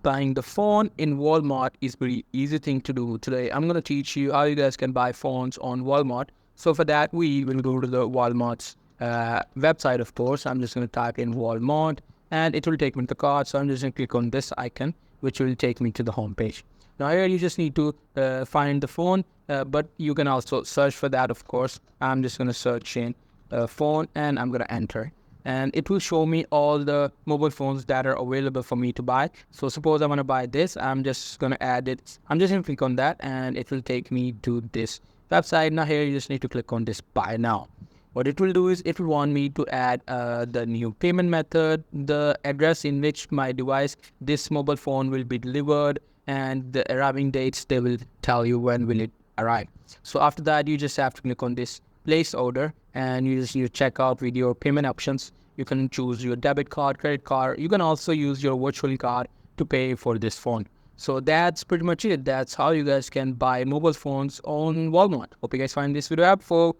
buying the phone in Walmart is very easy thing to do. Today, I'm going to teach you how you guys can buy phones on Walmart. So for that, we will go to the Walmart's website, of course. I'm just going to type in Walmart and it will take me to the cart. So I'm just going to click on this icon, which will take me to the home page. Now here you just need to find the phone, but you can also search for that, of course. I'm just going to search in phone and I'm going to enter. And it will show me all the mobile phones that are available for me to buy. So suppose I want to buy this, I'm just going to add it. I'm just going to click on that and it will take me to this website. Now here you just need to click on this buy now. What it will do is it will want me to add the new payment method, the address in which my device, this mobile phone will be delivered, and the arriving dates. They will tell you when will it arrive. So after that, you just have to click on this place order and you check out with your payment options. You can choose your debit card, credit card. You can also use your virtual card to pay for this phone. So that's pretty much it. That's how you guys can buy mobile phones on Walmart. Hope you guys find this video helpful.